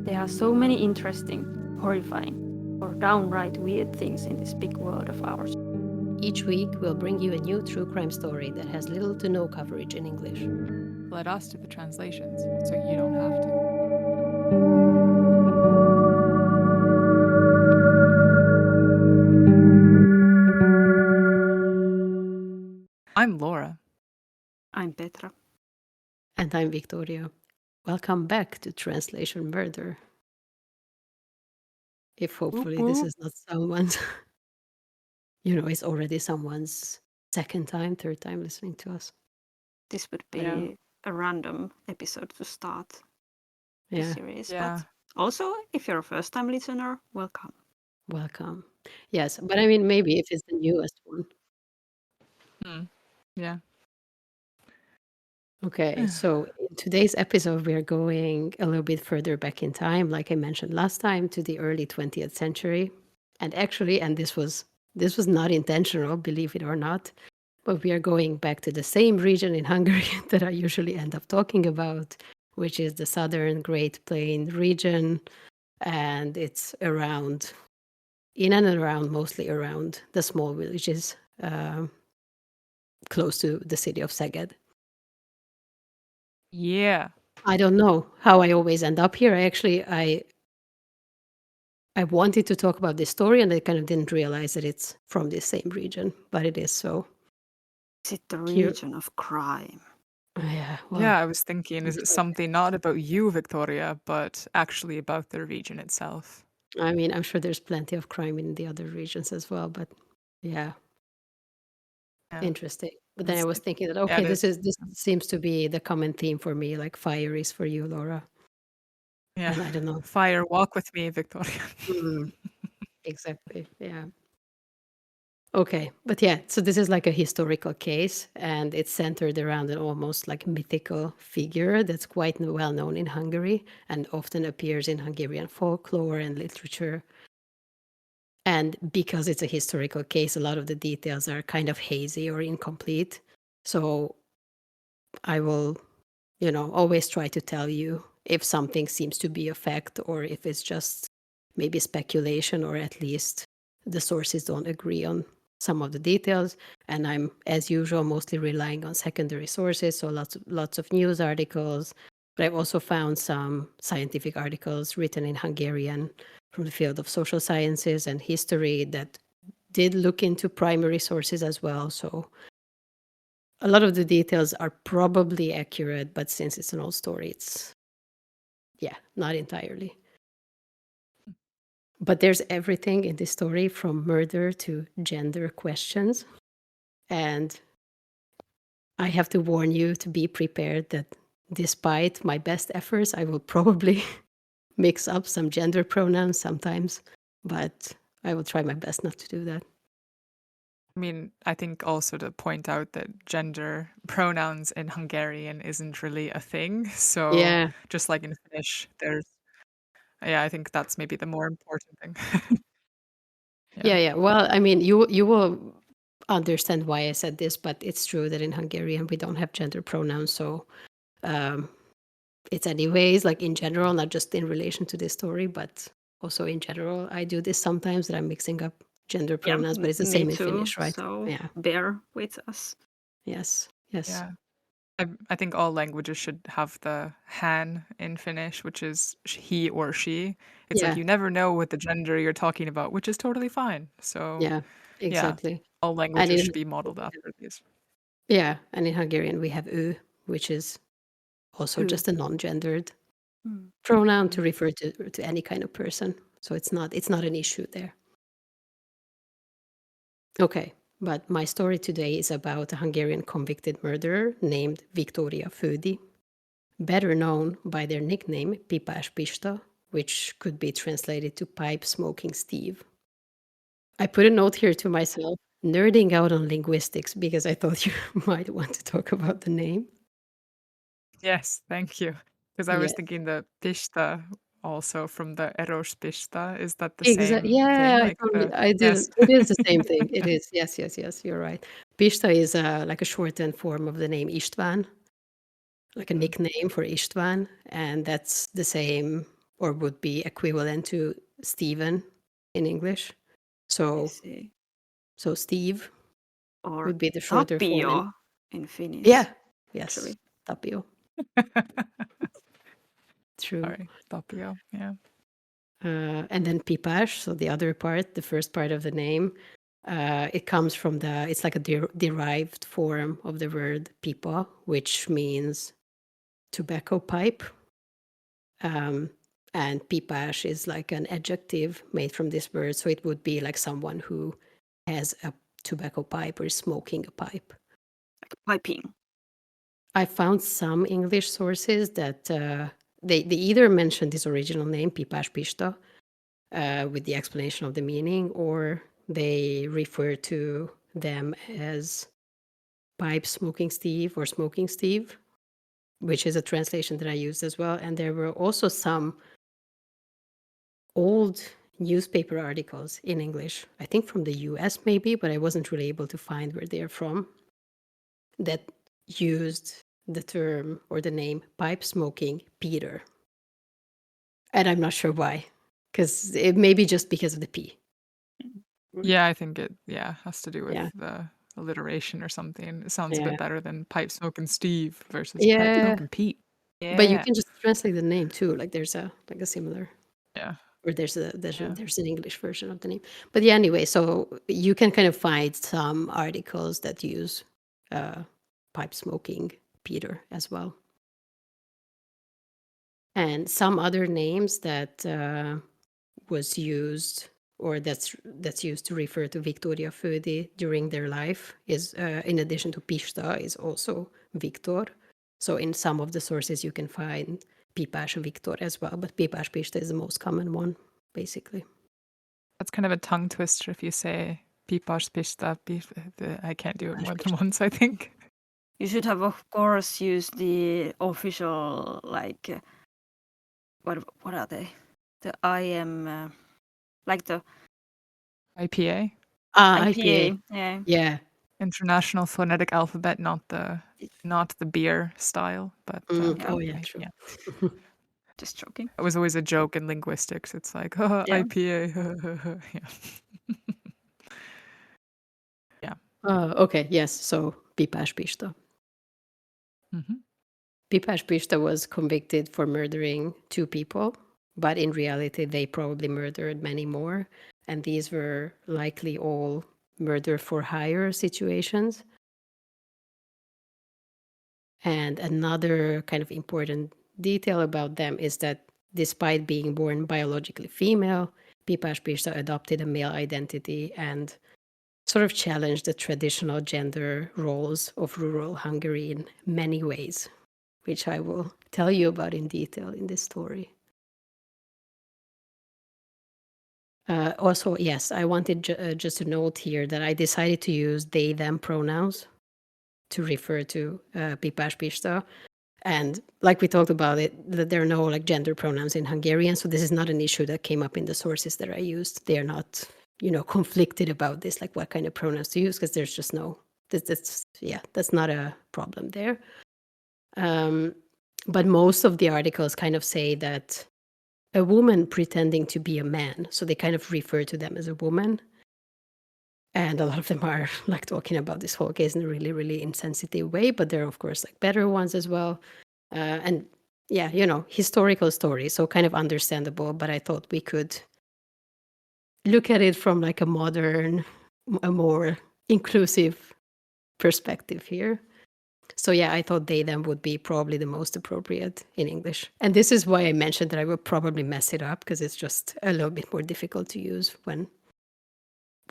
There are so many interesting, horrifying, or downright weird things in this big world of ours. Each week, we'll bring you a new true crime story that has little to no coverage in English. Let us do the translations so you don't have to. I'm Laura. I'm Petra. And I'm Victoria. Welcome back to Translation Murder. If hopefully this is not someone's, it's already someone's second time, third time listening to us. This would be a random episode to start the series. Yeah. But also, if you're a first-time listener, welcome. Welcome. Yes, but I mean, maybe if it's the newest one. Yeah. Okay, so in today's episode, we are going a little bit further back in time, like I mentioned last time, to the early 20th century. And actually, this was not intentional, believe it or not, but we are going back to the same region in Hungary that I usually end up talking about, which is the southern Great Plain region. And it's around, in and around, mostly around the small villages close to the city of Szeged. Yeah. I don't know how I always end up here. I wanted to talk about this story, and I kind of didn't realize that it's from the same region, but it is so. Is it the region of crime? Yeah. Well, yeah, I was thinking, is it something not about you, Victoria, but actually about the region itself? I mean, I'm sure there's plenty of crime in the other regions as well, but yeah. Interesting. But then I was thinking that, okay, this seems to be the common theme for me, like fire is for you, Laura. Yeah. And I don't know. Fire, walk with me, Victoria. Exactly. Yeah. Okay. But yeah, so this is like a historical case, and it's centered around an almost like mythical figure that's quite well known in Hungary and often appears in Hungarian folklore and literature. And because it's a historical case, a lot of the details are kind of hazy or incomplete. So I will, always try to tell you if something seems to be a fact or if it's just maybe speculation, or at least the sources don't agree on some of the details. And I'm, as usual, mostly relying on secondary sources, so lots of news articles. But I've also found some scientific articles written in Hungarian from the field of social sciences and history that did look into primary sources as well. So a lot of the details are probably accurate, but since it's an old story, it's, not entirely. But there's everything in this story from murder to gender questions. And I have to warn you to be prepared that despite my best efforts, I will probably mix up some gender pronouns sometimes, but I will try my best not to do that. I mean, I think also to point out that gender pronouns in Hungarian isn't really a thing. So just like in Finnish, I think that's maybe the more important thing. Yeah. Well, I mean, you will understand why I said this, but it's true that in Hungarian we don't have gender pronouns. So it's anyways, like in general, not just in relation to this story, but also in general, I do this sometimes, that I'm mixing up gender pronouns, but it's the same in Finnish, right? So bear with us. Yes. Yeah. I think all languages should have the hän in Finnish, which is he or she. It's like you never know what the gender you're talking about, which is totally fine. So exactly. all languages should be modeled after these. Yeah, and in Hungarian we have ő, which is also just a non-gendered pronoun to refer to any kind of person. So it's not an issue there. Okay. But my story today is about a Hungarian convicted murderer named Viktória Földi, better known by their nickname Pipás Pista, which could be translated to pipe smoking Steve. I put a note here to myself, nerding out on linguistics, because I thought you might want to talk about the name. Yes, thank you. Because I was thinking the Pista also from the Eros Pista. Is that the same thing? Yeah, Like I didn't. It is the same thing. It is. Yes, you're right. Pista is like a shortened form of the name István, like a Mm. nickname for István, and that's the same or would be equivalent to Stephen in English. I So see. Steve Or would be the shorter form. Tapio in Finnish, Yeah, yes, actually. Tapio. True. Sorry, Tapio. Yeah. And then Pipás, so the other part, the first part of the name, it comes from it's like a derived form of the word pipa, which means tobacco pipe. And pipás is like an adjective made from this word, so it would be like someone who has a tobacco pipe or is smoking a pipe. Like piping. I found some English sources that they either mention this original name, Pipás Pista, with the explanation of the meaning, or they refer to them as Pipe Smoking Steve or Smoking Steve, which is a translation that I used as well. And there were also some old newspaper articles in English, I think from the US maybe, but I wasn't really able to find where they're from, that used the term or the name pipe smoking Peter. And I'm not sure why, because it may be just because of the P. Yeah, I think it has to do with Yeah. the alliteration or something. It sounds a Yeah. bit better than Pipe Smoking Steve versus Pipe Yeah. Smoking Pete. But you Yeah. can just translate the name too. Like there's a similar, Yeah. or there's Yeah. an English version of the name. But yeah, anyway, so you can kind of find some articles that use pipe smoking Peter as well, and some other names that was used or that's used to refer to Victoria Födi during their life is in addition to Pista is also Victor. So in some of the sources you can find Pipás Victor as well, but Pipás Pista is the most common one, basically. That's kind of a tongue twister if you say Pipás Pista. I can't do it more than once, I think. You should have, of course, used the official, like, what are they? The IM, like the IPA. IPA. Yeah. Yeah. International Phonetic Alphabet, not the beer style, but Oh yeah, true. yeah. Just joking. It was always a joke in linguistics. It's like IPA. Yeah. Yeah. Okay, yes. So Pipás Pista. Mm-hmm. Pipás Pista was convicted for murdering 2 people, but in reality, they probably murdered many more. And these were likely all murder for hire situations. And another kind of important detail about them is that despite being born biologically female, Pipás Pista adopted a male identity and sort of challenged the traditional gender roles of rural Hungary in many ways, which I will tell you about in detail in this story. Also, yes, I wanted just to note here that I decided to use they, them pronouns to refer to Pipás Pista. And like we talked about it, that there are no like gender pronouns in Hungarian. So this is not an issue that came up in the sources that I used. They are not, conflicted about this, like what kind of pronouns to use, because there's just that's not a problem there. But most of the articles kind of say that a woman pretending to be a man. So they kind of refer to them as a woman. And a lot of them are like talking about this whole case in a really, really insensitive way. But there are, of course, like better ones as well. And yeah, historical story. So kind of understandable. But I thought we could look at it from like a more inclusive perspective here. So yeah, I thought they them would be probably the most appropriate in English. And this is why I mentioned that I would probably mess it up because it's just a little bit more difficult to use when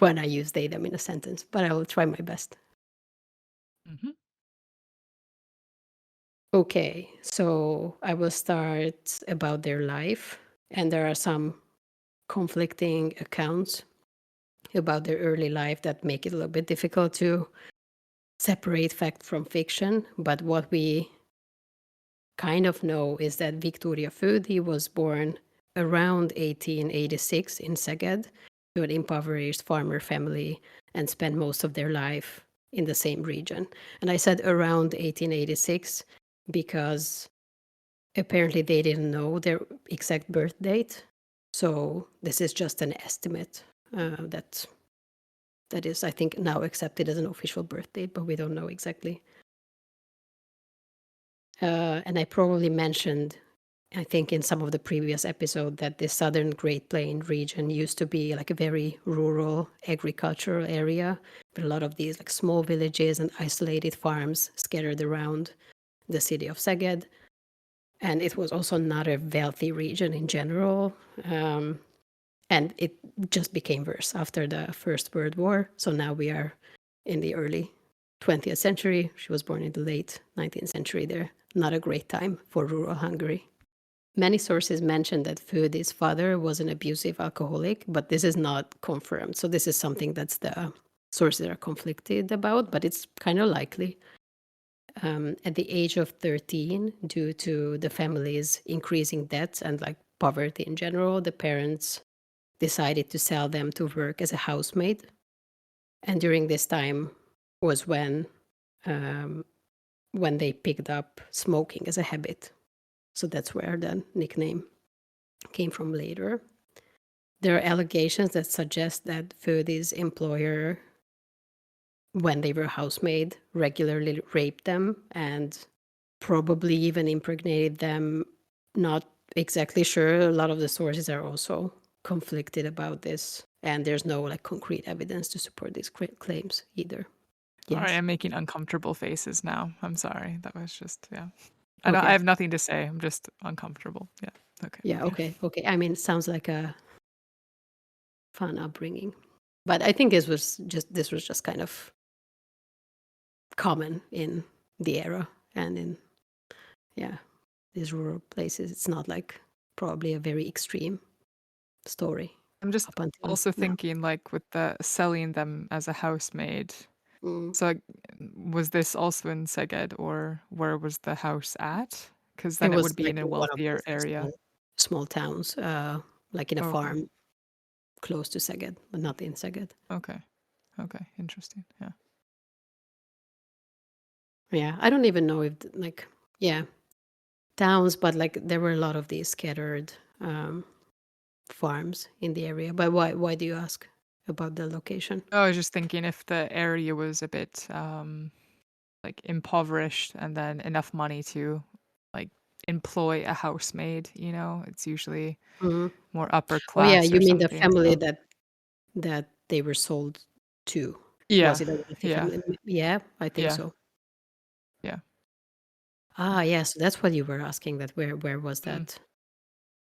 I use they them in a sentence, but I will try my best. Mm-hmm. Okay, so I will start about their life, and there are some conflicting accounts about their early life that make it a little bit difficult to separate fact from fiction. But what we kind of know is that Victoria Födi was born around 1886 in Szeged to an impoverished farmer family and spent most of their life in the same region. And I said around 1886 because apparently they didn't know their exact birth date. So this is just an estimate that is, I think, now accepted as an official birth date, but we don't know exactly. And I probably mentioned, I think in some of the previous episode, that the southern Great Plains region used to be like a very rural agricultural area with a lot of these like small villages and isolated farms scattered around the city of Szeged. And it was also not a wealthy region in general. And it just became worse after the First World War. So now we are in the early 20th century. She was born in the late 19th century there. Not a great time for rural Hungary. Many sources mention that Földi's father was an abusive alcoholic, but this is not confirmed. So this is something that's the sources are conflicted about, but it's kind of likely. At the age of 13, due to the family's increasing debts and like poverty in general, the parents decided to sell them to work as a housemaid. And during this time was when they picked up smoking as a habit. So that's where the nickname came from later. There are allegations that suggest that Földi's employer, when they were housemaid, regularly raped them and probably even impregnated them. Not exactly sure. A lot of the sources are also conflicted about this, and there's no like concrete evidence to support these claims either. Yes. All right, I'm making uncomfortable faces now. I'm sorry. That was just, yeah. I have nothing to say. I'm just uncomfortable. Yeah. Okay. Yeah. Okay. I mean, it sounds like a fun upbringing, but I think this was just kind of common in the era and in these rural places. It's not like probably a very extreme story. I'm just also thinking like with the selling them as a housemaid. So was this also in Szeged, or where was the house at? Because then it would be like in a wealthier area. Small towns, like in a farm close to Szeged, but not in Szeged. Okay. Interesting. Yeah. Yeah, I don't even know if like towns, but like there were a lot of these scattered farms in the area. But why do you ask about the location? Oh, I was just thinking if the area was a bit like impoverished and then enough money to like employ a housemaid, it's usually more upper class. Oh yeah, you mean the family that they were sold to? Yeah. Was it a wealthy family? Yeah, I think so. Yeah. Yeah, so that's what you were asking, that where was that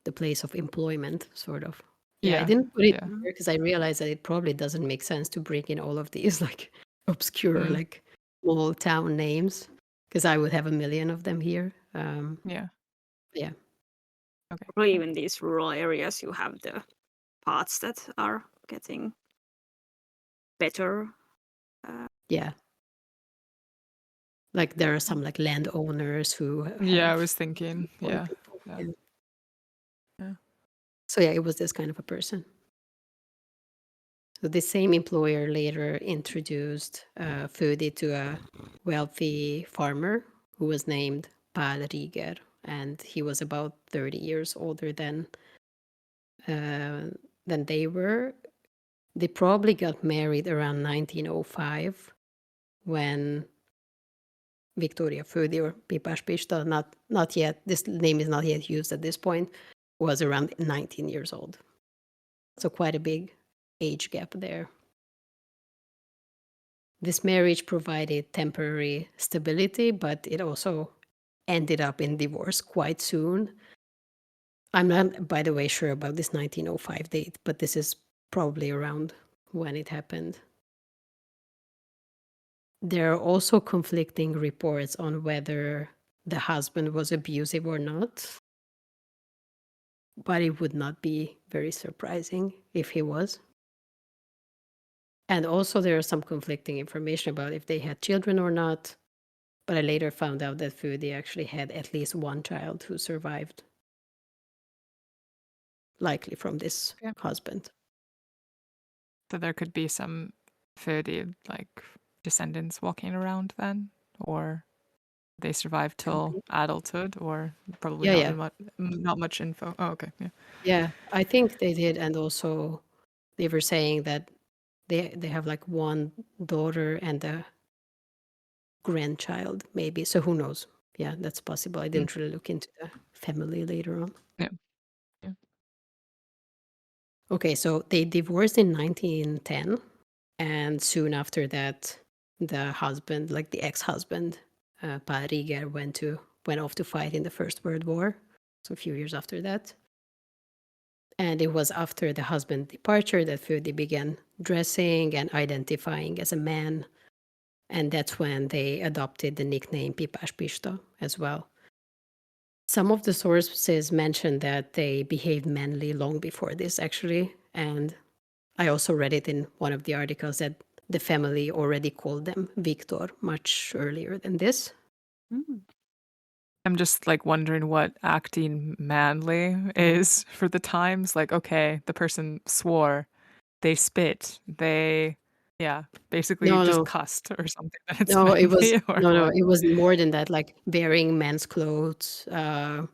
the place of employment, sort of. I didn't put it here because I realized that it probably doesn't make sense to bring in all of these like obscure like small town names, because I would have a million of them here. Okay. Or even these rural areas, you have the parts that are getting better. Like there are some like landowners who I was thinking. Yeah. So it was this kind of a person. So the same employer later introduced Födi to a wealthy farmer who was named Pál Rieger, and he was about 30 years older than they were. They probably got married around 1905 when Victoria Födi, or Pipás Pista, not yet, this name is not yet used at this point, was around 19 years old. So quite a big age gap there. This marriage provided temporary stability, but it also ended up in divorce quite soon. I'm not, by the way, sure about this 1905 date, but this is probably around when it happened. There are also conflicting reports on whether the husband was abusive or not, but it would not be very surprising if he was. And also there is some conflicting information about if they had children or not, but I later found out that Födi actually had at least one child who survived, likely from this husband. So there could be some Födi like descendants walking around then, or they survived till adulthood, or probably Yeah, not much info. Oh, okay, yeah. yeah. I think they did, and also they were saying that they have like one daughter and a grandchild, maybe. So who knows? Yeah, that's possible. I didn't really look into the family later on. Yeah. Yeah. Okay, so they divorced in 1910, and soon after that, the husband, like the ex-husband, Pa Rieger, went off to fight in the First World War. So a few years after that. And it was after the husband's departure that Födi began dressing and identifying as a man. And that's when they adopted the nickname Pipás Pista as well. Some of the sources mention that they behaved manly long before this, actually. And I also read it in one of the articles that the family already called them Victor much earlier than this. I'm just like wondering what acting manly is for the times. Like, okay, the person swore, they spit, they basically just No, cussed or something. That it's no, it was manly or no, what? it was more than that, like wearing men's clothes. Well,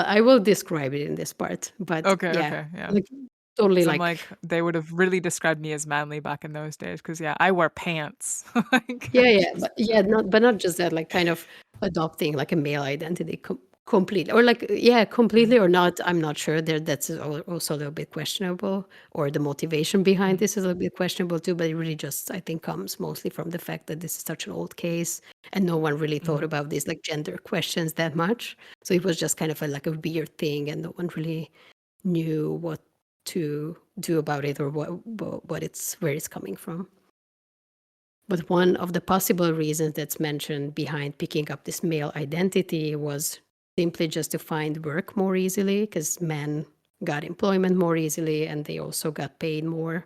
I will describe it in this part, but Okay, yeah. like totally 'Cause I'm like like, they would have really described me as manly back in those days. Because yeah, I wear pants. Like, I'm just not just that, like kind of adopting like a male identity completely, or like completely or not. I'm not sure. That's also a little bit questionable, or the motivation behind this is a little bit questionable too. But it really just, I think, comes mostly from the fact that this is such an old case, and no one really thought about these like gender questions that much. So it was just kind of like a weird thing, and no one really knew what to do about it, or where it's coming from. But one of the possible reasons that's mentioned behind picking up this male identity was simply just to find work more easily, because men got employment more easily and they also got paid more.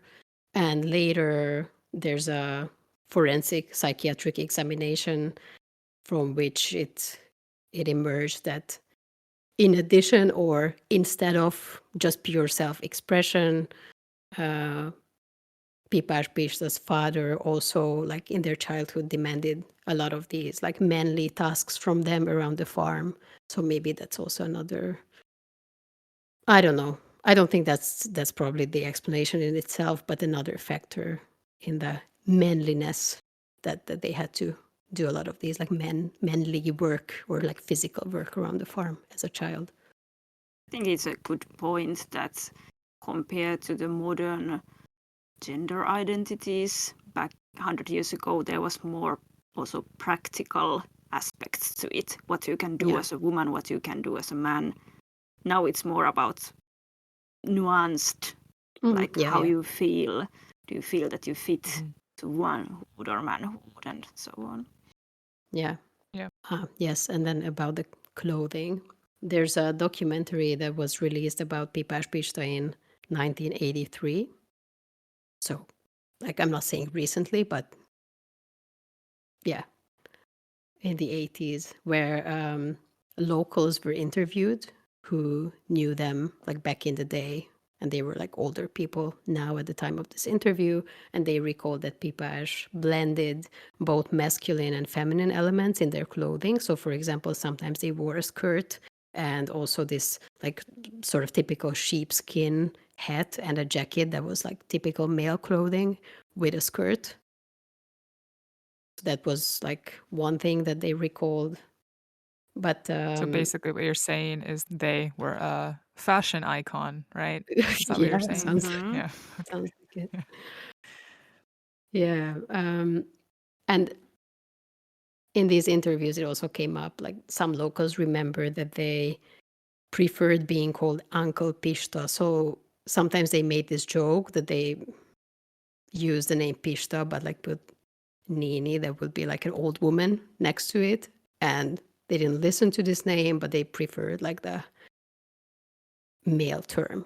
And later, there's a forensic psychiatric examination from which it emerged that in addition, or instead of just pure self-expression, Pipás Pista's father also, like in their childhood, demanded a lot of these like manly tasks from them around the farm. So maybe that's also another. I don't know. I don't think that's probably the explanation in itself, but another factor in the manliness that they had to do a lot of these like manly work, or like physical work around the farm as a child. I think it's a good point that compared to the modern gender identities back 100 years ago, there was more also practical aspects to it. What you can do as a woman, what you can do as a man. Now it's more about nuanced, like how you feel. Do you feel that you fit to womanhood or manhood, and so on? Yeah. Yeah. Yes, and then about the clothing. There's a documentary that was released about Pipás Pista in 1983. So, like, I'm not saying recently, but yeah, in the 80s, where locals were interviewed who knew them like back in the day. And they were like older people now at the time of this interview. And they recalled that Pipás blended both masculine and feminine elements in their clothing. So, for example, sometimes they wore a skirt and also this like sort of typical sheepskin hat and a jacket that was like typical male clothing with a skirt. That was like one thing that they recalled. But So basically what you're saying is they were a fashion icon, right? Is that what you're saying? sounds Yeah. sounds like it. Yeah. Yeah, and in these interviews, it also came up like some locals remember that they preferred being called Uncle Pista. So sometimes they made this joke that they use the name Pista, but like put Nini, that would be like an old woman next to it, and they didn't listen to this name, but they preferred like the male term.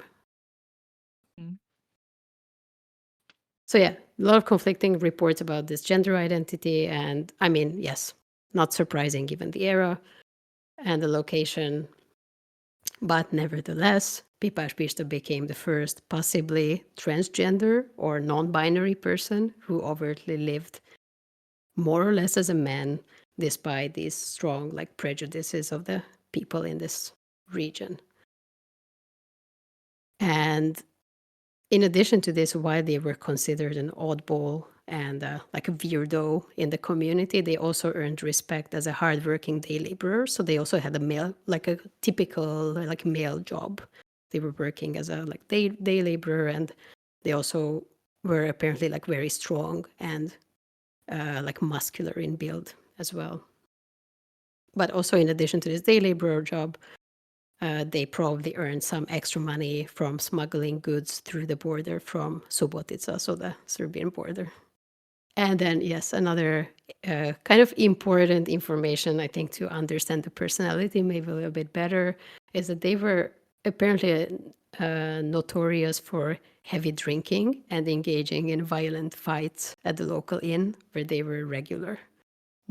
So yeah, a lot of conflicting reports about this gender identity. And I mean, yes, not surprising given the era and the location. But nevertheless, Pipás Pista became the first possibly transgender or non-binary person who overtly lived more or less as a man, despite these strong like prejudices of the people in this region. And in addition to this, while they were considered an oddball and like a weirdo in the community, they also earned respect as a hardworking day laborer. So they also had a male, like a typical like male job. They were working as a like day laborer, and they also were apparently like very strong and like muscular in build as well. But also, in addition to this day laborer job, they probably earned some extra money from smuggling goods through the border from Subotica, so the Serbian border. And then, yes, another kind of important information, I think, to understand the personality maybe a little bit better is that they were apparently notorious for heavy drinking and engaging in violent fights at the local inn where they were regular.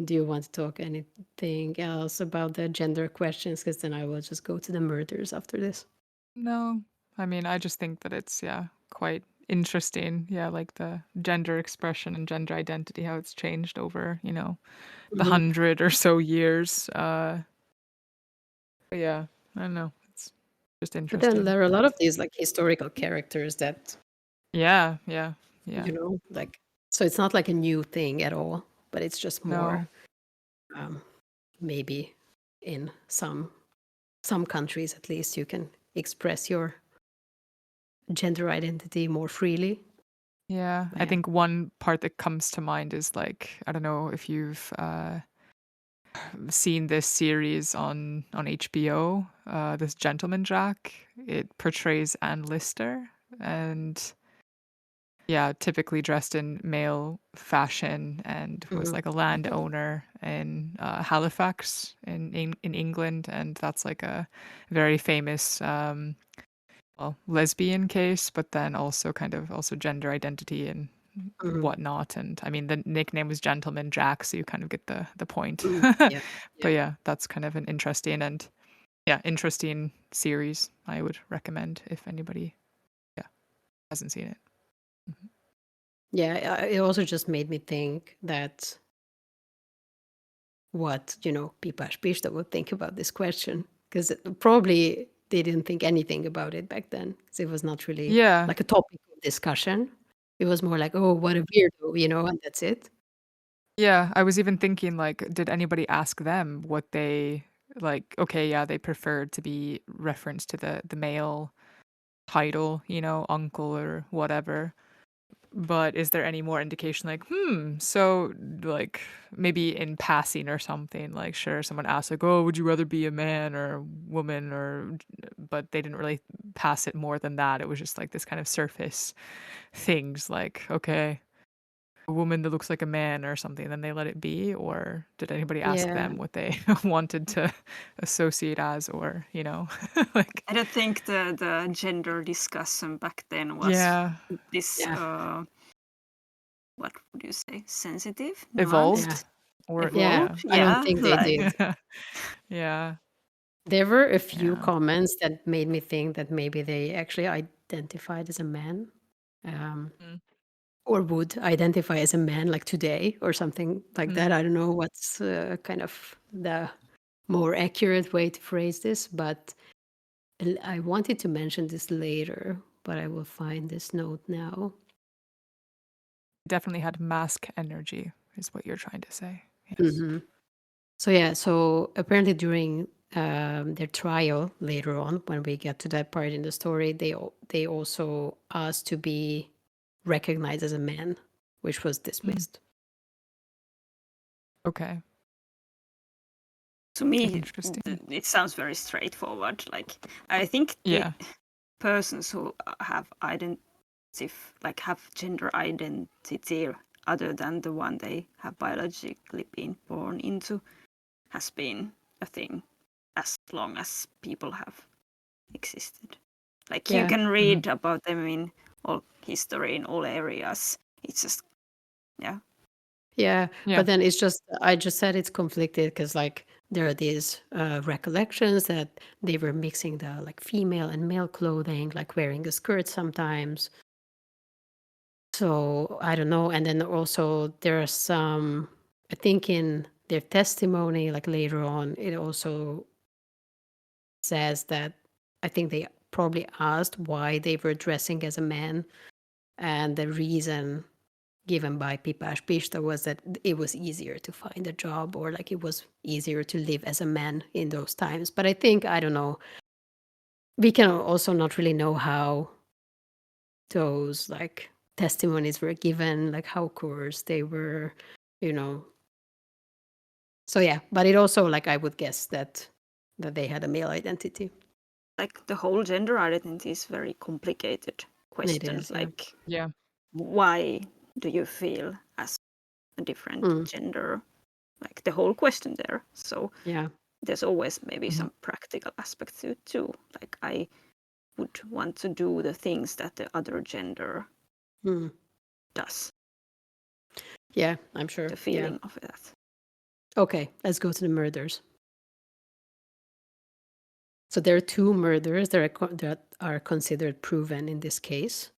Do you want to talk anything else about the gender questions? Because then I will just go to the murders after this. No, I mean, I just think that it's, quite interesting. Yeah, like the gender expression and gender identity, how it's changed over, the 100 or so years. But yeah, I don't know. It's just But then interesting. there are a lot of these like historical characters that, Yeah. like, so it's not like a new thing at all, but it's just more No. maybe in some countries at least you can express your gender identity more freely. Yeah, I Yeah. think one part that comes to mind is like, I don't know if you've seen this series on HBO, this Gentleman Jack. It portrays Anne Lister, and yeah, typically dressed in male fashion, and was like a landowner in Halifax in England, and that's like a very famous lesbian case, but then also kind of also gender identity and whatnot. And I mean, the nickname was Gentleman Jack, so you kind of get the point. Yeah. But yeah, that's kind of an interesting series. I would recommend if anybody hasn't seen it. Yeah, it also just made me think that what, Pipás Pista would think about this question. Because probably they didn't think anything about it back then. Because it was not really Yeah, like a topic of discussion. It was more like, oh, what a weirdo, and that's it. yeah. I was even thinking like, did anybody ask them what they like? Okay, yeah, they preferred to be referenced to the male title, uncle or whatever. But is there any more indication like, so like maybe in passing or something, like sure someone asked like, oh, would you rather be a man or woman but they didn't really pass it more than that. It was just like this kind of surface things like, okay, a woman that looks like a man or something, then they let it be? Or did anybody ask Yeah. them what they wanted to associate as, or, like, I don't think the gender discussion back then was yeah, this Yeah. what would you say, sensitive, evolved nuanced, or Yeah. evolved? I don't Yeah, think they like did. yeah, There were a few yeah. comments that made me think that maybe they actually identified as a man. Um, Mm. or would identify as a man like today or something like that. I don't know what's kind of the more accurate way to phrase this, but I wanted to mention this later, but I will find this note now. Definitely had mask energy, is what you're trying to say. Yes. So yeah, so apparently during their trial later on, when we get to that part in the story, they also asked to be recognized as a man, which was dismissed. Okay. to me, Interesting. it sounds very straightforward. Like I think the Yeah. persons who have have gender identity other than the one they have biologically been born into has been a thing as long as people have existed. Like you Yeah. can read about them in all history in all areas. It's just Yeah, Yeah. but then it's just I just said it's conflicted because like there are these recollections that they were mixing the like female and male clothing, like wearing a skirt sometimes. So I don't know. And then also there are some I think in their testimony, like later on, it also says that I think they probably asked why they were dressing as a man, and the reason given by Pipás Pista was that it was easier to find a job, or like it was easier to live as a man in those times. But I think, I don't know, we can also not really know how those like testimonies were given, like how coerced they were, you know. So yeah, but it also, like, I would guess that they had a male identity. Like the whole gender identity is very complicated It question. is, yeah. Like, Yeah. why do you feel as a different Mm, gender? Like the whole question there. So yeah. there's always maybe Mhm. some practical aspect to it too. Like I would want to do the things that the other gender Mm. does. Yeah, I'm sure. The Yeah. feeling of that. Okay, let's go to the murders. So there are 2 murders that are considered proven in this case.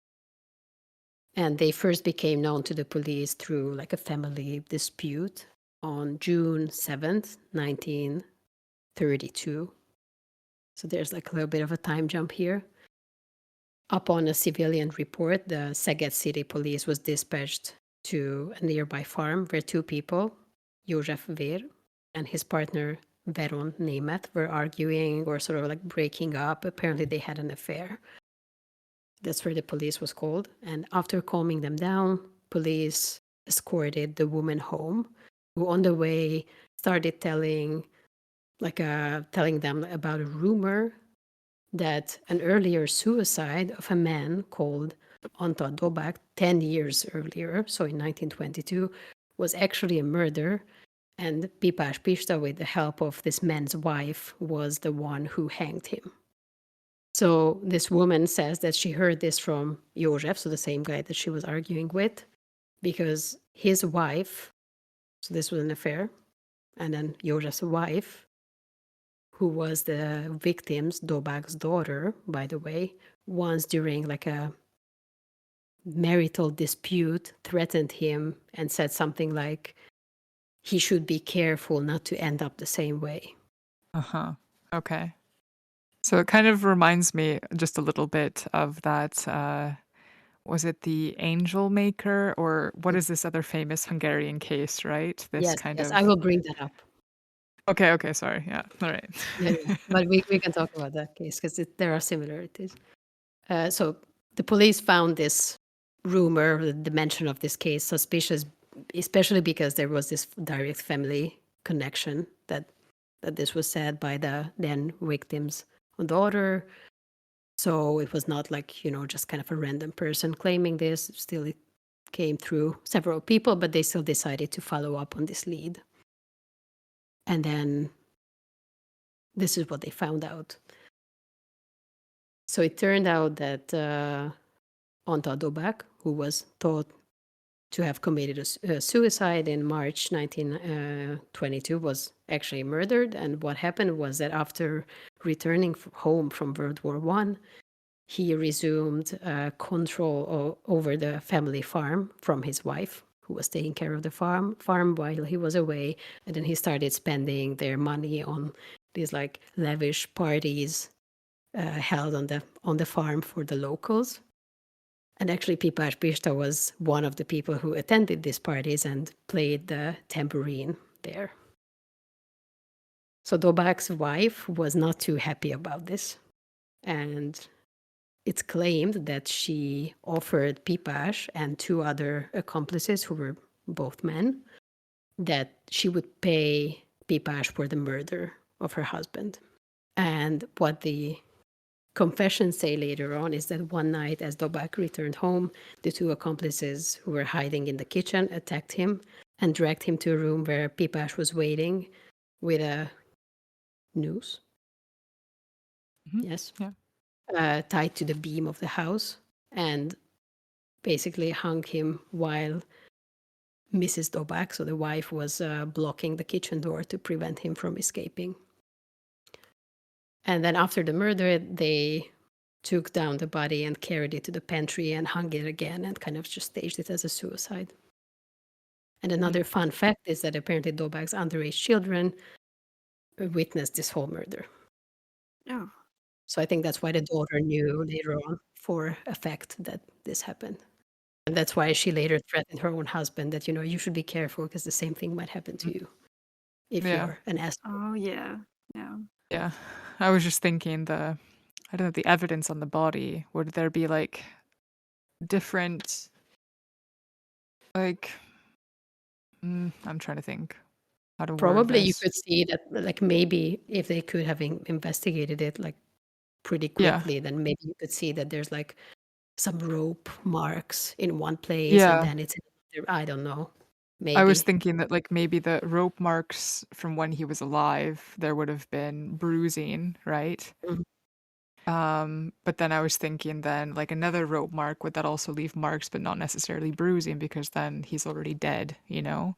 And they first became known to the police through like a family dispute on June 7th, 1932. So there's like a little bit of a time jump here. Upon a civilian report, the Szeged City Police was dispatched to a nearby farm where 2 people, József Vér and his partner Veron Németh, were arguing or sort of like breaking up. Apparently they had an affair. That's where the police was called. And after calming them down, police escorted the woman home, who on the way started telling them about a rumor that an earlier suicide of a man called Antal Dobák 10 years earlier, so in 1922, was actually a murder, and Pipás Pista, with the help of this man's wife, was the one who hanged him. So this woman says that she heard this from József, so the same guy that she was arguing with, because his wife, so this was an affair, and then József's wife, who was the victim's, Dobák's daughter, by the way, once during like a marital dispute threatened him and said something like he should be careful not to end up the same way. Uh-huh. Okay. So it kind of reminds me just a little bit of that, was it the Angel Maker, or what is this other famous Hungarian case, right? This Yes, kind yes, of... I will bring that up. Okay, sorry. Yeah, all right. Yeah, yeah. But we can talk about that case because there are similarities. So the police found this rumor, the mention of this case, suspicious, especially because there was this direct family connection that this was said by the then victim's daughter. So it was not like, just kind of a random person claiming this. Still, it came through several people, but they still decided to follow up on this lead. And then this is what they found out. So it turned out that Antal Dobák, who was thought to have committed a suicide in March 1922, was actually murdered. And what happened was that after returning home from World War I, he resumed control over the family farm from his wife, who was taking care of the farm while he was away. And then he started spending their money on these like lavish parties held on the farm for the locals. And actually, Pipás Pista was one of the people who attended these parties and played the tambourine there. So Dobák's wife was not too happy about this. And it's claimed that she offered Pipás and 2 other accomplices, who were both men, that she would pay Pipás for the murder of her husband. And what the confessions say later on is that one night, as Dobák returned home, the 2 accomplices who were hiding in the kitchen attacked him and dragged him to a room where Pipás was waiting with a noose. Mhm. Yes. Yeah. Tied to the beam of the house, and basically hung him while Mrs. Dobák, so the wife, was blocking the kitchen door to prevent him from escaping. And then after the murder, they took down the body and carried it to the pantry and hung it again and kind of just staged it as a suicide. And another fun fact is that apparently Dobak's underage children witnessed this whole murder. Oh. So I think that's why the daughter knew later on for a fact that this happened. And that's why she later threatened her own husband that, you should be careful because the same thing might happen to you if Yeah. you're an asshole. Oh, yeah. Yeah. Yeah. I was just thinking I don't know, the evidence on the body, would there be like different, like, I'm trying to think how to word Probably you this. could see that, like, maybe if they could have investigated it, like, pretty Yeah. quickly, then maybe you could see that there's, like, some rope marks in one place and Yeah. then it's in another. I don't know. I was Maybe. thinking that like maybe the rope marks from when he was alive, there would have been bruising, right? Mhm. But then I was thinking then like another rope mark, would that also leave marks but not necessarily bruising because then he's already dead, you know?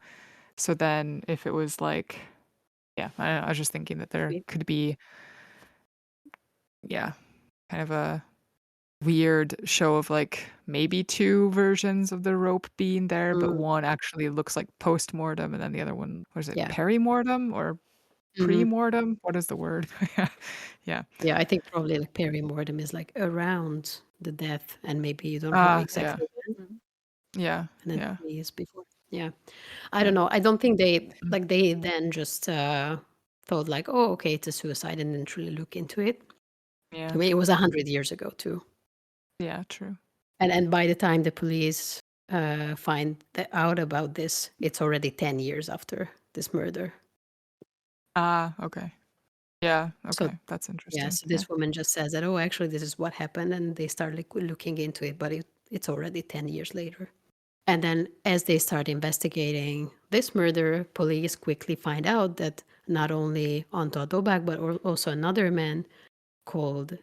So then if it was like, yeah, I don't know, I was just thinking that there Maybe. could be, yeah, kind of a weird show of like maybe two versions of the rope being there, but Mm, one actually looks like post-mortem and then the other one, what is it, yeah. perimortem or Mhm. pre-mortem? What is the word? Yeah. Yeah, I think probably, like, perimortem is, like, around the death, and maybe you don't know Yeah. exactly when, Mm. Yeah. and then Yeah. 3 years before. Yeah. I Yeah. don't know. I don't think they Mm. like, they then just, thought, like, "Oh, okay, it's a suicide," and didn't really look into it. I Yeah. mean, it was 100 years ago too. Yeah, true. And by the time the police, find out about this, it's already 10 years after this murder. Ah, okay. Yeah, So okay. That's yeah, interesting. so Yeah. this woman just says that, "Oh, actually, this is what happened," and they start, like, looking into it, but it's already 10 years later. And then as they start investigating this murder, police quickly find out that not only Antal Dobák, but also another man called,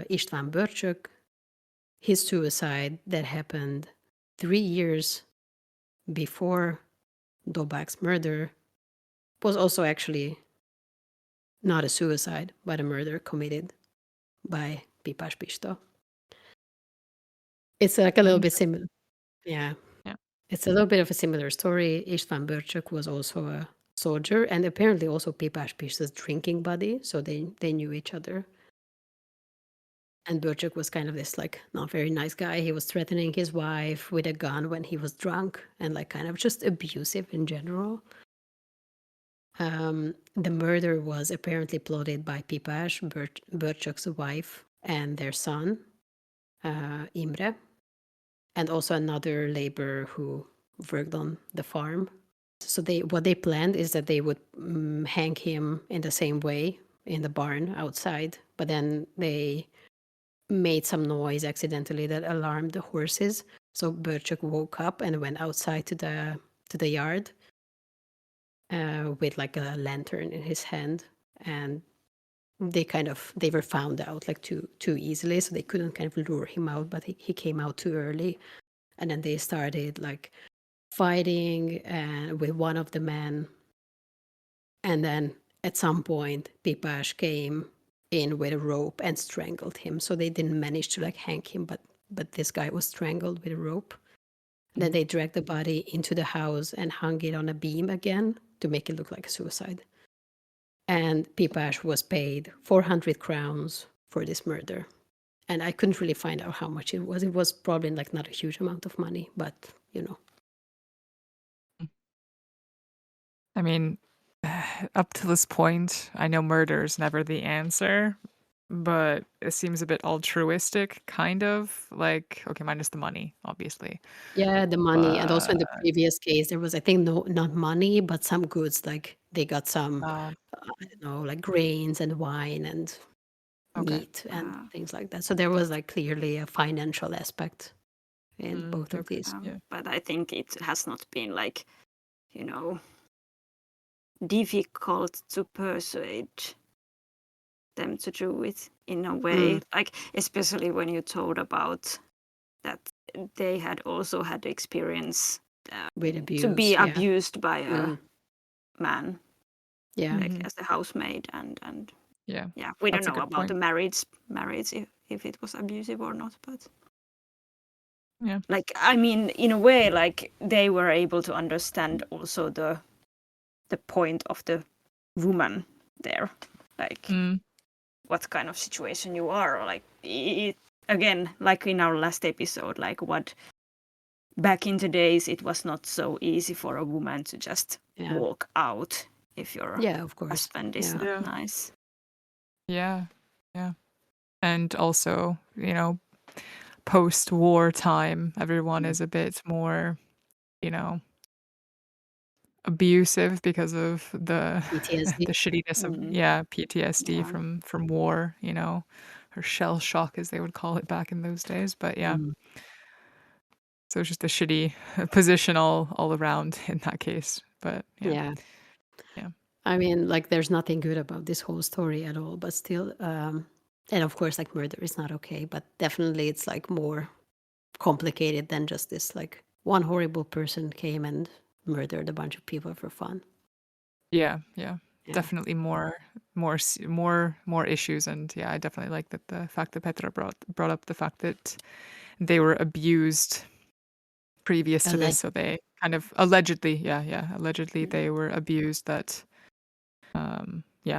István Börcsök, his suicide that happened 3 years before Dobák's murder was also actually not a suicide, but a murder committed by Pipás Pista. It's like a little bit Interesting. similar. Yeah. Yeah. It's a little bit of a similar story. István Börcsök was also a soldier and apparently also Pipás Pista's drinking buddy, so they knew each other. And Börcsök was kind of this, like, not very nice guy. He was threatening his wife with a gun when he was drunk and, like, kind of just abusive in general. The murder was apparently plotted by Pipás, Börcsök's wife, and their son, Imre, and also another laborer who worked on the farm. So what they planned is that they would hang him in the same way in the barn outside, but then they made some noise accidentally that alarmed the horses. So Börcsök woke up and went outside to the yard with, like, a lantern in his hand, and they were found out, like, too easily, so they couldn't kind of lure him out, but he came out too early, and then they started, like, fighting with one of the men, and then at some point Pipás came in with a rope and strangled him. So they didn't manage to, like, hang him, but this guy was strangled with a rope. Then they dragged the body into the house and hung it on a beam again to make it look like a suicide. And Pipás was paid 400 crowns for this murder. And I couldn't really find out how much it was. It was probably, like, not a huge amount of money, but I mean, up to this point, I know murder is never the answer, but it seems a bit altruistic, kind of. Like, okay, minus the money, obviously. Yeah, the money, and also in But the previous case, there was, I think, no, not money, but some goods, like they got some, um, I don't know, like grains and wine and okay. meat and things like that. So there was, like, clearly a financial aspect in both of Okay. these. Yeah. But I think it has not been, like, you know, difficult to persuade them to do it in a way. Like, especially when you told about that they had also had experience With to be abuse, yeah. abused by a man, Yeah. like as a housemaid, and Yeah. we don't That's a know good about point. the marriage if it was abusive or not, but Yeah. Like, I mean, in a way, like they were able to understand also the point of the woman there, like what kind of situation you are, like again, like in our last episode, like what back in the days it was not so easy for a woman to just walk out if your of course. husband is not nice. Yeah. And also, post-war time, everyone is a bit more, abusive because of the PTSD. the shittiness of PTSD from war, or shell shock as they would call it back in those days. But so it's just a shitty position all around in that case. But Yeah. I mean, like, there's nothing good about this whole story at all, but still, and of course, like, murder is not okay, but definitely it's like more complicated than just this, like, one horrible person came and murdered a bunch of people for fun. Yeah. Definitely more issues. And I definitely like that the fact that Petra brought up the fact that they were abused previous to this, so they kind of allegedly they were abused, that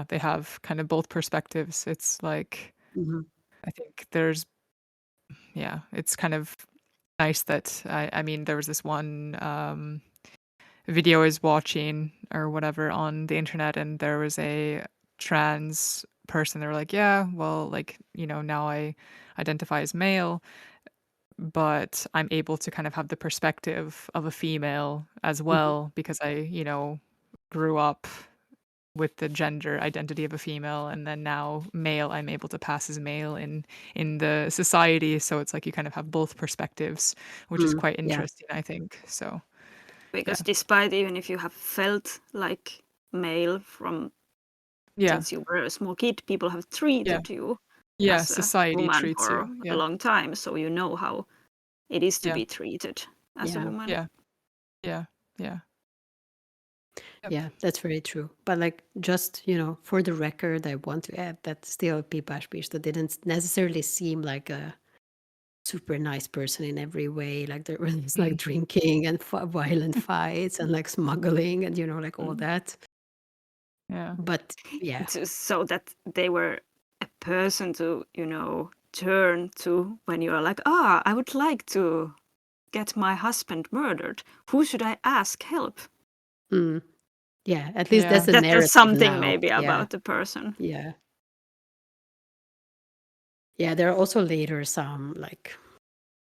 they have kind of both perspectives. It's like I think there's it's kind of nice that I mean there was this one video I was watching or whatever on the internet, and there was a trans person. They were like, yeah, well, like, now I identify as male, but I'm able to kind of have the perspective of a female as well, because I, grew up with the gender identity of a female, and then now male, I'm able to pass as male in the society. So it's like you kind of have both perspectives, which is quite interesting, I think. So because despite even if you have felt like male from since you were a small kid, people have treated you as society a woman treats for you a long time, so you know how it is to be treated as a woman. Yeah. Yeah, that's very true. But like, just, for the record, I want to add that still Pipás Pista didn't necessarily seem like a super nice person in every way. Like, there was like drinking and violent fights and like smuggling and, like all that. Yeah. But so that they were a person to, turn to when you're like, I would like to get my husband murdered. Who should I ask help? Yeah, at least that's the That's narrative something now. maybe about the person. Yeah. Yeah, there are also later some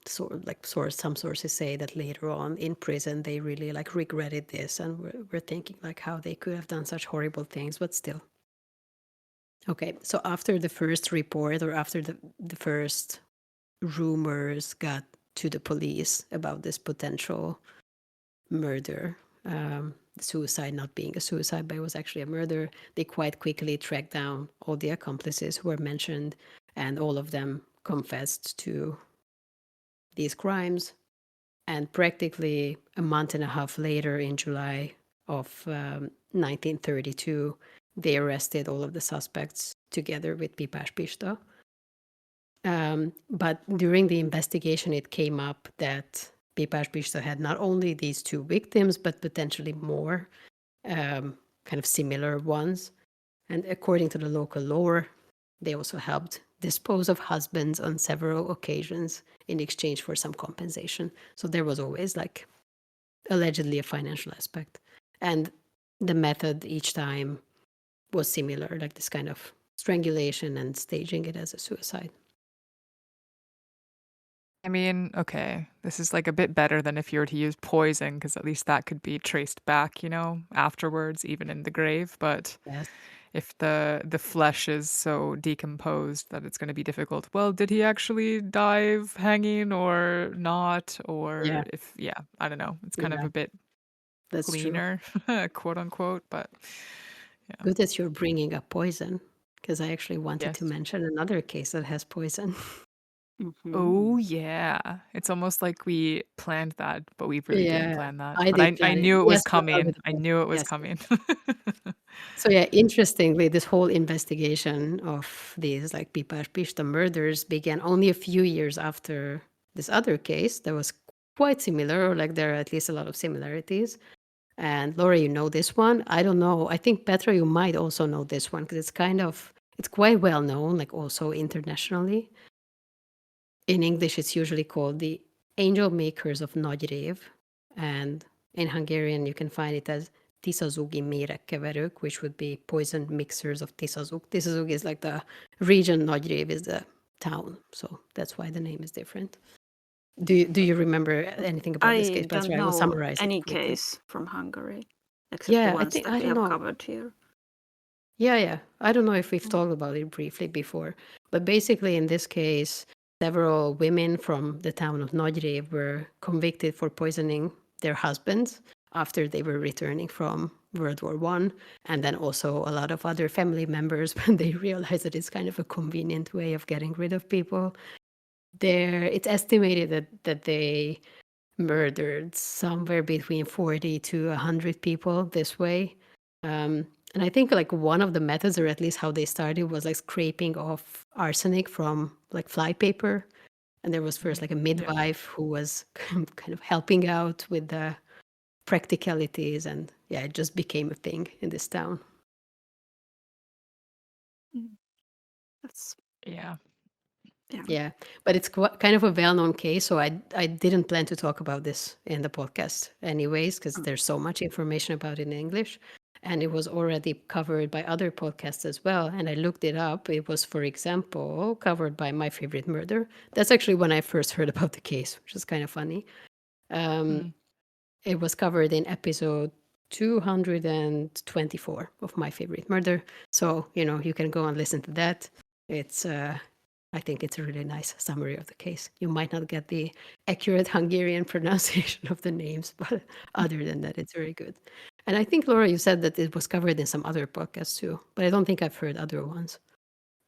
some sources say that later on in prison they really like regretted this and were thinking like how they could have done such horrible things, but still. Okay, so after the first report, or after the first rumors got to the police about this potential murder, suicide not being a suicide, but it was actually a murder, they quite quickly tracked down all the accomplices who were mentioned, and all of them confessed to these crimes. And practically a month and a half later, in July of 1932, they arrested all of the suspects together with Pipás Pista. But during the investigation, it came up that Pipás Pista had not only these two victims, but potentially more kind of similar ones. And according to the local law, they also helped dispose of husbands on several occasions in exchange for some compensation. So there was always like allegedly a financial aspect. And the method each time was similar, like this kind of strangulation and staging it as a suicide. I mean, okay, this is like a bit better than if you were to use poison, because at least that could be traced back, afterwards, even in the grave. But if the flesh is so decomposed that it's going to be difficult, well, did he actually die hanging or not? Or if, I don't know. It's kind of a bit cleaner, quote unquote. But good that you're bringing up poison, because I actually wanted to mention another case that has poison. Oh yeah, it's almost like we planned that, but we really didn't plan that. I But did I plan it. knew it was Yes, but coming. I knew it was coming. So yeah, interestingly, this whole investigation of these like Pipás Pista murders began only a few years after this other case that was quite similar, or like there are at least a lot of similarities. And Laura, you know this one. I don't know. I think Petra, you might also know this one because it's quite well known, like also internationally. In English, it's usually called the Angel Makers of Nagyrév. And in Hungarian, you can find it as Tiszazugi méregkeverők, which would be poisoned mixers of Tiszazug. Tiszazug is like the region, Nagyrév is the town. So that's why the name is different. Do you remember anything about this case? I don't I will know summarize any it quickly. case from Hungary, except the Yeah, ones that I we don't have know. covered here. Yeah. I don't know if we've talked about it briefly before, but basically in this case, several women from the town of Nagyrév were convicted for poisoning their husbands after they were returning from World War One, and then also a lot of other family members when they realized that it's kind of a convenient way of getting rid of people. It's estimated that they murdered somewhere between 40 to 100 people this way. And I think like one of the methods, or at least how they started, was like scraping off arsenic from like flypaper. And there was first like a midwife who was kind of helping out with the practicalities. And yeah, it just became a thing in this town. That's Yeah. Yeah, but it's kind of a well-known case, so I didn't plan to talk about this in the podcast anyways, because there's so much information about it in English, and it was already covered by other podcasts as well. And I looked it up. It was, for example, covered by My Favorite Murder. That's actually when I first heard about the case, which is kind of funny. It was covered in episode 224 of My Favorite Murder. So, you can go and listen to that. It's I think it's a really nice summary of the case. You might not get the accurate Hungarian pronunciation of the names, but other than that, it's very good. And I think, Laura, you said that it was covered in some other podcasts too, but I don't think I've heard other ones.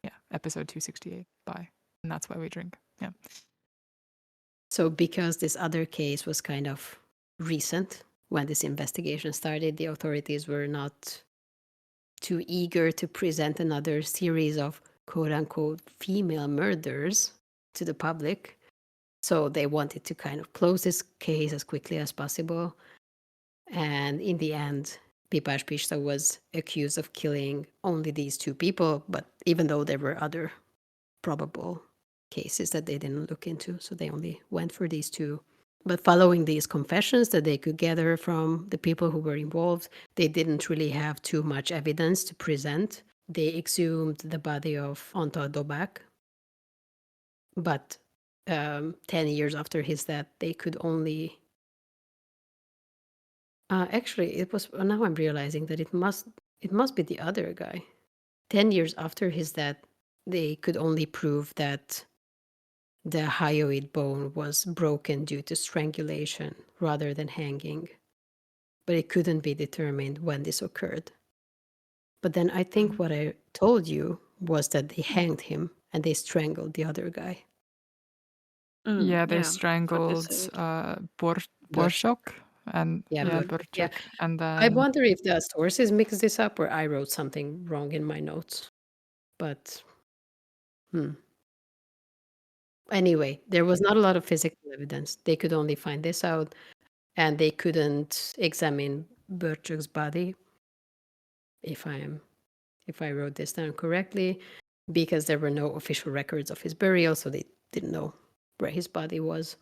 Yeah, episode 268 by And That's Why We Drink. Yeah. So because this other case was kind of recent when this investigation started, the authorities were not too eager to present another series of quote-unquote female murders to the public. So they wanted to kind of close this case as quickly as possible. And in the end, Pipás Pista was accused of killing only these two people, but even though there were other probable cases that they didn't look into, so they only went for these two. But following these confessions that they could gather from the people who were involved, they didn't really have too much evidence to present. They exhumed the body of Antal Dobák, but 10 years after his death, they could only... actually, it was... Now I'm realizing that it must be the other guy. 10 years after his death, they could only prove that the hyoid bone was broken due to strangulation rather than hanging. But it couldn't be determined when this occurred. But then I think what I told you was that they hanged him and they strangled the other guy. Yeah, they strangled Borsok and Borsok. Yeah. And then I wonder if the sources mixed this up or I wrote something wrong in my notes. But anyway, there was not a lot of physical evidence. They could only find this out, and they couldn't examine Borsok's body, if I wrote this down correctly, because there were no official records of his burial, so they didn't know where his body was.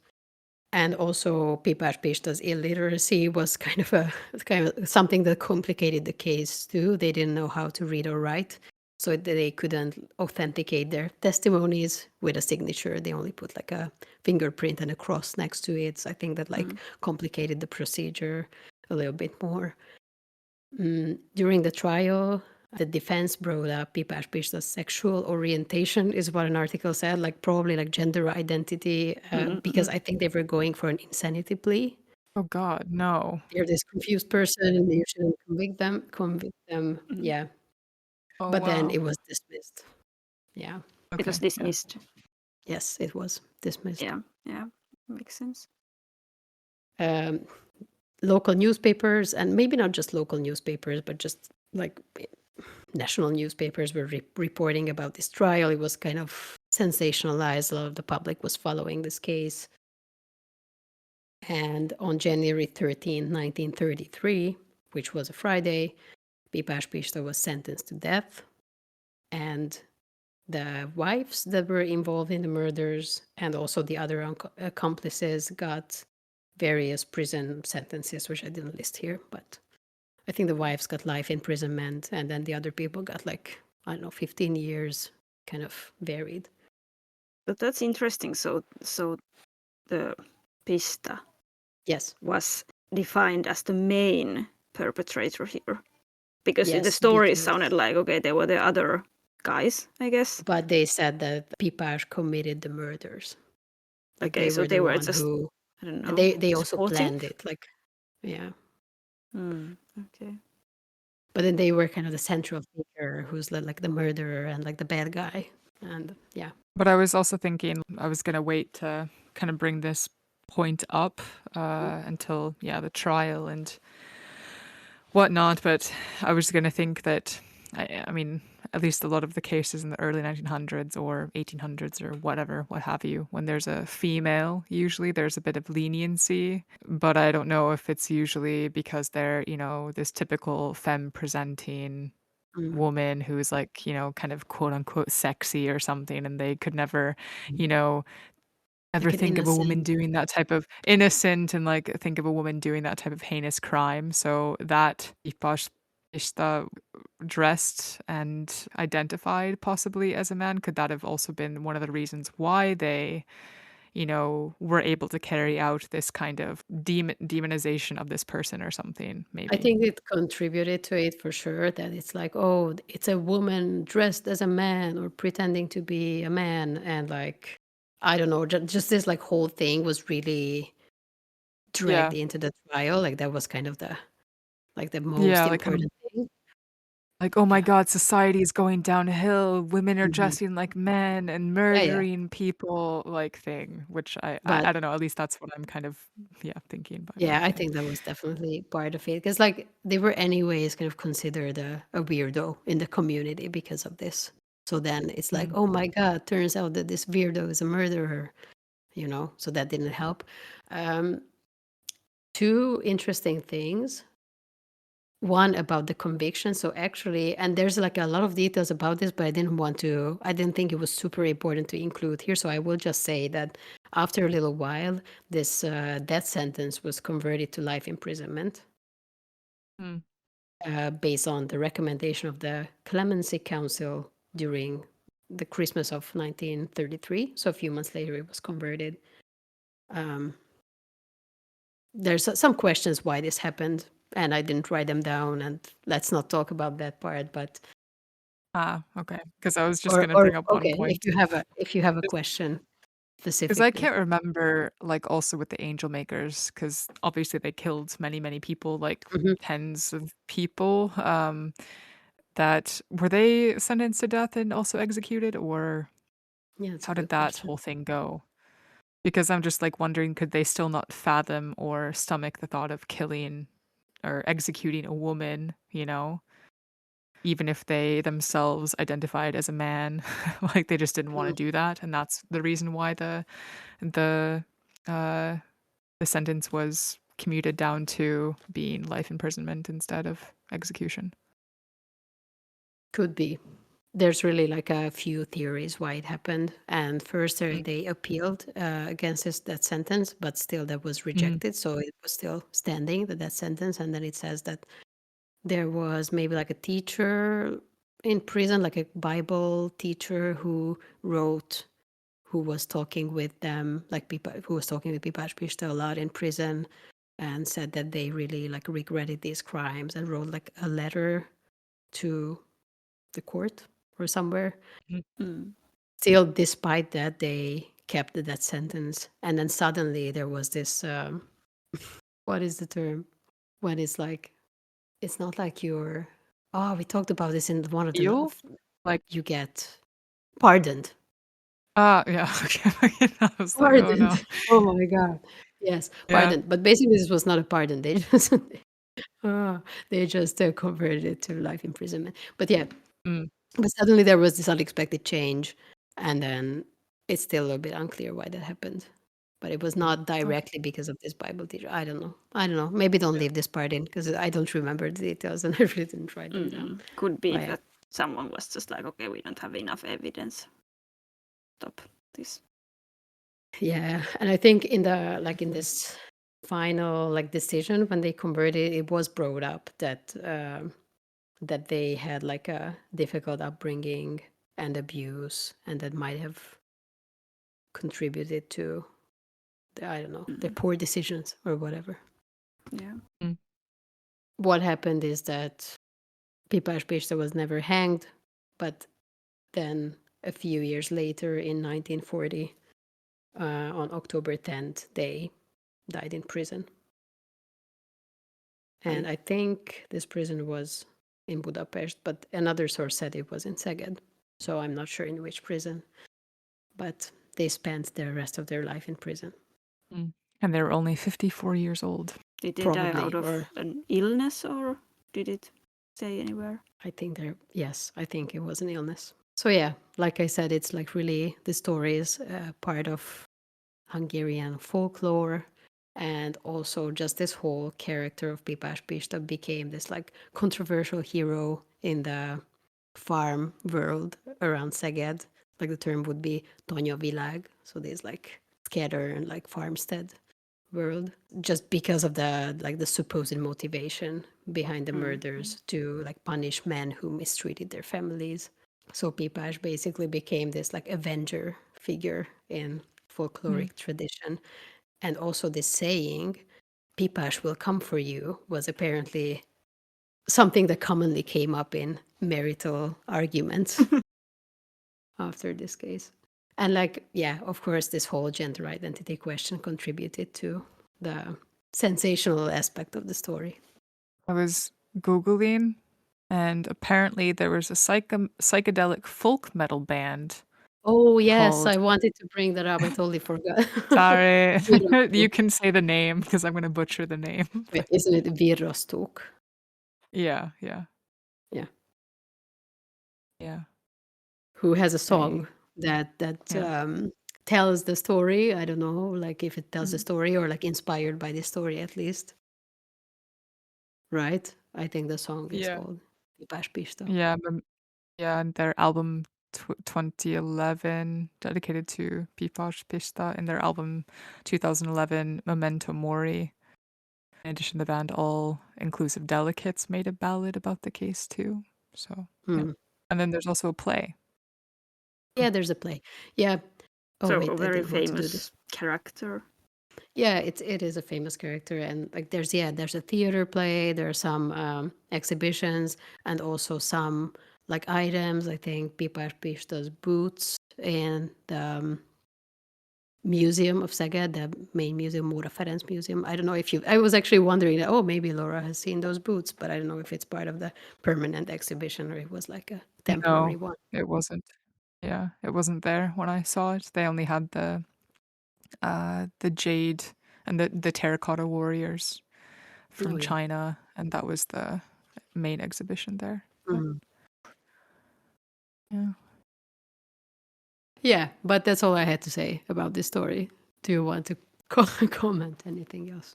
And also Pipás Pista's illiteracy was kind of something that complicated the case too. They didn't know how to read or write, so they couldn't authenticate their testimonies with a signature. They only put like a fingerprint and a cross next to it. So I think that complicated the procedure a little bit more. During the trial, the defense brought up Pipás Pista's sexual orientation, is what an article said, like probably like gender identity, because I think they were going for an insanity plea. Oh God, no! They're this confused person, and you shouldn't convict them. Yeah, but then it was dismissed. Yeah, it was dismissed. Yes, it was dismissed. Yeah, makes sense. Local newspapers, and maybe not just local newspapers, but just like national newspapers were reporting about this trial. It was kind of sensationalized. A lot of the public was following this case. And on January 13, 1933, which was a Friday, Pipás Pista was sentenced to death. And the wives that were involved in the murders and also the other accomplices got various prison sentences, which I didn't list here, but I think the wives got life imprisonment, and then the other people got like, I don't know, 15 years, kind of varied. But that's interesting. So the Pista Yes. was defined as the main perpetrator here. Because the Yes, story because sounded like, okay, there were the other guys, I guess. but they said that Pipás committed the murders. Like Okay, they so were they the were one just, who, I don't and know, they also supporting. planned it. Like, yeah. Okay. But then they were kind of the central figure who's like the murderer and like the bad guy. And yeah. But I was also thinking I was going to wait to kind of bring this point up until, the trial and whatnot. But I was going to think that, I mean, at least a lot of the cases in the early 1900s or 1800s or whatever, what have you, when there's a female, usually there's a bit of leniency. But I don't know if it's usually because they're, this typical femme presenting woman who's like, kind of quote unquote sexy or something, and they could never, ever Like an think of a woman innocent. doing that type of innocent and like think of a woman doing that type of heinous crime. So that Pipás Pista dressed and identified possibly as a man, could that have also been one of the reasons why they were able to carry out this kind of demonization of this person or something, I maybe? think it contributed to it for sure, that it's like, oh, it's a woman dressed as a man or pretending to be a man. And like, I don't know, just this like whole thing was really dragged Yeah. into the trial. Like that was kind of the most Yeah, like kind of important thing. like, oh my Yeah. God, society is going downhill. Women are Mhm. dressing like men and Yeah, yeah. murdering people, like thing, which I, I, But I don't know. At least that's what I'm kind of, thinking. But yeah, I okay. think that was definitely part of it. Because like they were anyways kind of considered a weirdo in the community because of this. So then it's like, Mm. oh my God, turns out that this weirdo is a murderer, so that didn't help. Um, Two interesting things. One about the conviction. So actually, and there's like a lot of details about this, but I didn't think it was super important to include here. So I will just say that after a little while, this death sentence was converted to life imprisonment Mm. based on the recommendation of the Clemency Council during the Christmas of 1933. So a few months later, it was converted. Um, there's some questions why this happened, and I didn't write them down, and let's not talk about that part. But Okay. Because I was just or gonna or bring up one okay, point. if you have a question Because I specifically. can't remember, like, also with the angel makers, because obviously they killed many, many people, like Mhm. tens of people. That were they sentenced to death and also executed, or Yeah, that's a how did good that question. whole thing go? Because I'm just like wondering, could they still not fathom or stomach the thought of killing or executing a woman, even if they themselves identified as a man? Like they just didn't want to Mm. do that, and that's the reason why the uh the sentence was commuted down to being life imprisonment instead of execution. Could be. There's really like a few theories why it happened. And first, Mm. they appealed against that sentence, but still that was Mm. rejected. So it was still standing, that sentence. And then it says that there was maybe like a teacher in prison, like a Bible teacher who was talking with them, like people who was talking with Pipás Pista a lot in prison, and said that they really like regretted these crimes and wrote like a letter to the court or somewhere. Mm. Mm. Still, despite that, they kept the death sentence. And then suddenly there was this what is the term? When it's like, it's not like you're, oh, we talked about this in one of the, Eel? Like, you get pardoned. yeah, okay. I was like, oh Pardoned. no. Oh my God. Yes, Yeah. pardoned. But basically, this was not a pardon. They just, they just converted it to life imprisonment. But yeah, Mm. but suddenly there was this unexpected change. And then it's still a bit unclear why that happened. But it was not directly because of this Bible teacher. I don't know. Maybe don't leave this part in because I don't remember the details and I really didn't write them down. Could be But yeah. that someone was just like, okay, we don't have enough evidence. Stop this. Yeah, and I think in this final decision when they converted, it was brought up that that they had like a difficult upbringing and abuse, and that might have contributed to I don't know, their poor decisions or whatever. Yeah. What happened is that Pipás Pista was never hanged, but then a few years later in 1940, on October 10th, they died in prison. And I think this prison was in Budapest, but another source said it was in Szeged. So I'm not sure in which prison, but they spent the rest of their life in prison. And they were only 54 years old. Did they die out of an illness, or did it say anywhere? I think I think it was an illness. So yeah, like I said, it's like really, the story is part of Hungarian folklore, and also just this whole character of Pipás Pista became this like controversial hero in the farm world around Szeged. Like the term would be tanyavilág, so there's like scatter and like farmstead world, just because of the supposed motivation behind the murders to like punish men who mistreated their families. So Pipás basically became this like Avenger figure in folkloric tradition. And also this saying, Pipás will come for you, was apparently something that commonly came up in marital arguments after this case. And like, yeah, of course, this whole gender identity question contributed to the sensational aspect of the story. I was Googling, and apparently there was a psychedelic folk metal band. Oh, yes, I wanted to bring that up. I totally forgot. Sorry. You can say the name because I'm going to butcher the name. Wait, isn't it Virrasztók? Yeah. Yeah. Yeah. Who has a song that tells the story. I don't know, like if it tells the story or like inspired by the story at least. Right? I think the song is called Pipás Pista. Yeah, and their album 2011 dedicated to Pipás Pista, and their album 2011 Memento Mori. In addition, the band All Inclusive Delicates made a ballad about the case too. So, yeah. And then there's also a play. Yeah, there's a play. Yeah. Oh, so wait, a very I didn't want to do this. famous character. Yeah, it is a famous character, and like there's a theater play, there are some exhibitions, and also some like items. I think Pipás Pista's boots in the museum of Szeged, the main museum, Móra Ferenc Museum. I don't know if I was actually wondering, oh, maybe Laura has seen those boots, but I don't know if it's part of the permanent exhibition or it was like a temporary one. It wasn't. Yeah, it wasn't there when I saw it. They only had the jade and the terracotta warriors from China, and that was the main exhibition there. Yeah. Yeah, but that's all I had to say about this story. Do you want to comment anything else?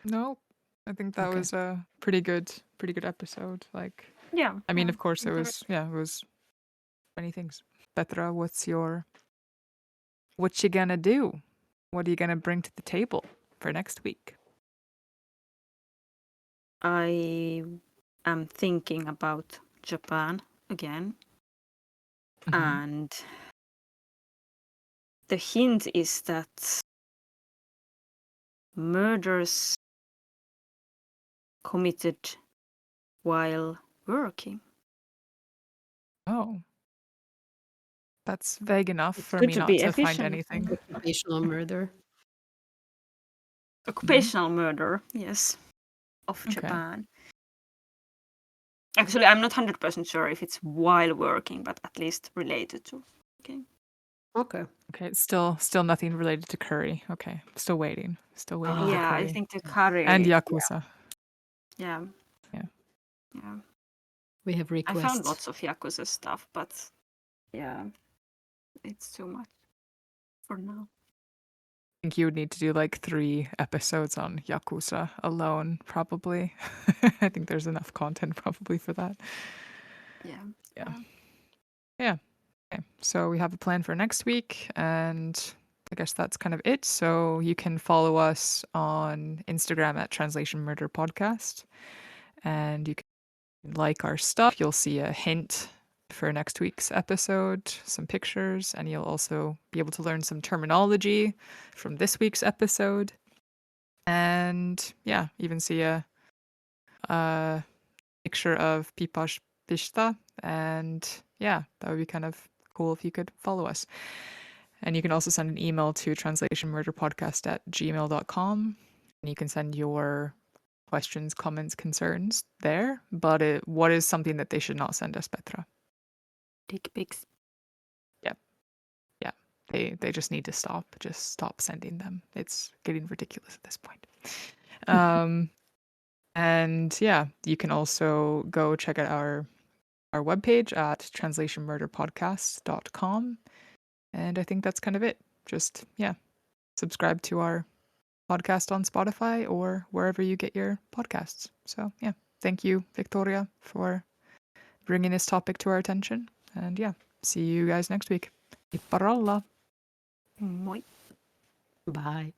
No, I think that was a pretty good episode. Like, I mean, of course, it was many things. Petra, what you gonna do? What are you gonna bring to the table for next week? I am thinking about Japan again. And the hint is that murders committed while working. Oh. That's vague enough for me not to find anything. Occupational murder. Occupational murder, yes, of Japan. Actually, I'm not 100% sure if it's while working, but at least related to working. Okay. Okay, still nothing related to curry. Okay, still waiting. Yeah, I think the curry and Yakuza. Yeah. We have requests. I found lots of Yakuza stuff, but yeah, it's too much for now. think you would need to do like 3 episodes on Yakuza alone, probably. I think there's enough content probably for that. Yeah. Yeah. Okay. So we have a plan for next week, and I guess that's kind of it. So you can follow us on Instagram at Translation Murder Podcast, and you can like our stuff. You'll see a hint for next week's episode, some pictures, and you'll also be able to learn some terminology from this week's episode. And yeah, even see a picture of Pipás Pista. And yeah, that would be kind of cool if you could follow us. And you can also send an email to translationmurderpodcast@gmail.com. And you can send your questions, comments, concerns there. But what is something that they should not send us, Petra? Dick pics. Yeah. They just need to stop. Just stop sending them. It's getting ridiculous at this point. And yeah, you can also go check out our webpage at translationmurderpodcast.com. And I think that's kind of it. Just, yeah, subscribe to our podcast on Spotify or wherever you get your podcasts. So, yeah, thank you, Victoria, for bringing this topic to our attention. And yeah, see you guys next week. Iparalla. Moi. Bye.